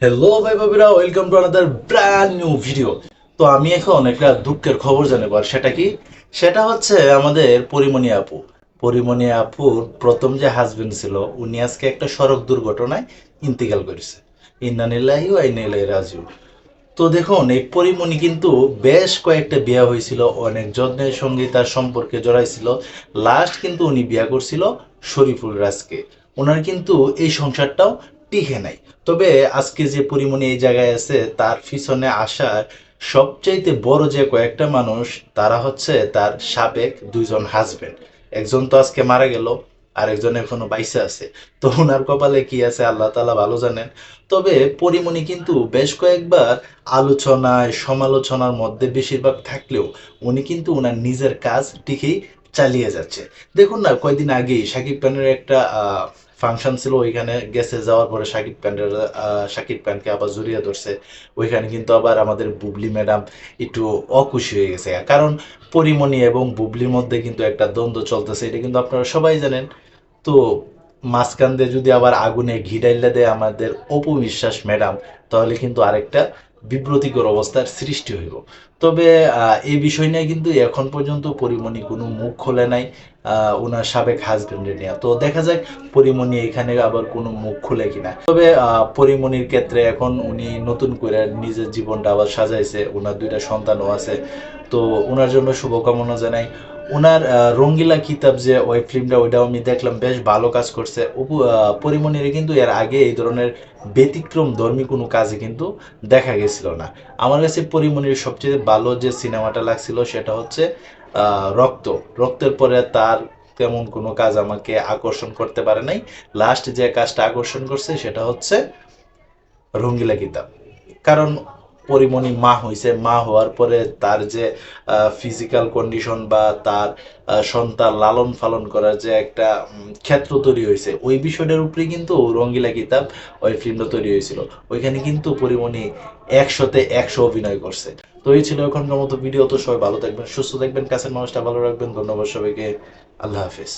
Hello ভাই ভাবিরা, welcome to another brand new video. তো আমি এখন একটা দুঃখের খবর জানাবো। আর সেটা কি? সেটা হচ্ছে আমাদের পরিমণি আপু। পরিমণি আপুর প্রথম যে হাজবেন্ড ছিল, উনি আজকে একটা সড়ক দুর্ঘটনায় ইন্তেকাল করেছে। ইন্না লিল্লাহি ওয়া ইন্না ইলাইহি রাজিউন। তো দেখুন, এই পরিমণি কিন্তু বেশ কয়েকটা বিয়ে হয়েছিল, অনেক যত্নের সঙ্গে তার সম্পর্কে জড়াইছিল। লাস্ট কিন্তু উনি বিয়ে করছিল শরীফুল রাজকে। ওনার কিন্তু এই সংসারটাও টিকে নাই। তবে আজকে যে পরিমণি এই জায়গায় আছে, তার পিছনে আসার সবচাইতে বড় যে কয়েকটা মানুষ, তারা হচ্ছে তার সাবেক দুইজন হাজবেন্ড। একজন তো আজকে মারা গেল, আর একজন এখনো বাইসে আছে। তো ওনার কপালে কি আছে আল্লাহ তাআলা ভালো জানেন। তবে পরিমণি কিন্তু বেশ কয়েকবার আলোচনায় সমালোচনার মধ্যে বেশিরভাগ থাকলেও উনি কিন্তু ওনার নিজের কাজ ঠিকই চালিয়ে যাচ্ছে। দেখুন না, কয়েকদিন আগেই শাকিব খানের একটা ফাংশন ছিল, ওইখানে গেছে। যাওয়ার পরে শাকিব খানকে আবার জড়িয়ে ধরছে। ওইখানে কিন্তু আবার আমাদের বুবলি ম্যাডাম একটু অখুশি হয়ে গেছে, কারণ পরিমণি এবং বুবলির মধ্যে কিন্তু একটা দ্বন্দ্ব চলতেছে, এটা কিন্তু আপনারা সবাই জানেন। তো মাঝখান দিয়ে যদি আবার আগুনে ঘি ডাইলা দেয় আমাদের অপু বিশ্বাস ম্যাডাম, তাহলে কিন্তু আরেকটা বিব্রতিকর অবস্থার সৃষ্টি হইব। তবে এই বিষয় নিয়ে কিন্তু এখন পর্যন্ত পরিমণি কোনো মুখ খোলে নাই ওনার সাবেক হাজবেন্ডের নিয়ে। তো দেখা যাক পরিমণি এখানে আবার কোনো মুখ খুলে কিনা। তবে পরিমণির ক্ষেত্রে এখন উনি নতুন করে নিজের জীবনটা আবার সাজাইছে, ওনার দুইটা সন্তানও আছে। তো ওনার জন্য শুভকামনা জানাই। ওনার রঙ্গিলা কিতাব যে ওয়েব ফিল্মটা, ওইটাও আমি দেখলাম, বেশ ভালো কাজ করছে। পরিমণির কিন্তু এর আগে এই ধরনের ব্যতিক্রম ধর্মী কোনো কাজে কিন্তু দেখা গেছিল না। আমার কাছে পরিমণির সবচেয়ে ভালো যে সিনেমাটা লাগছিল সেটা হচ্ছে রক্ত। রক্তের পরে তার তেমন কোনো কাজ আমাকে আকর্ষণ করতে পারে নাই। লাস্ট যে কাজটা আকর্ষণ করছে সেটা হচ্ছে রঙ্গিলা কিতাব। কারণ পরিমণি মা হয়েছে, মা হওয়ার পরে তার যে ফিজিক্যাল কন্ডিশন বা তার সন্তান লালন পালন করার যে একটা ক্ষেত্র তৈরি হয়েছে, ওই বিষয়টার উপরে কিন্তু রঙ্গিলা কিতাব ওই ফিল্মটা তৈরি হয়েছিল। ওইখানে কিন্তু পরিমণি 100-তে 100 অভিনয় করছে। তো এই ছিল এখনকার মতো ভিডিও। তো সবাই ভালো থাকবেন, সুস্থ থাকবেন, কাছের মানুষটা ভালো রাখবেন। ধন্যবাদ সবাইকে। আল্লাহ হাফিজ।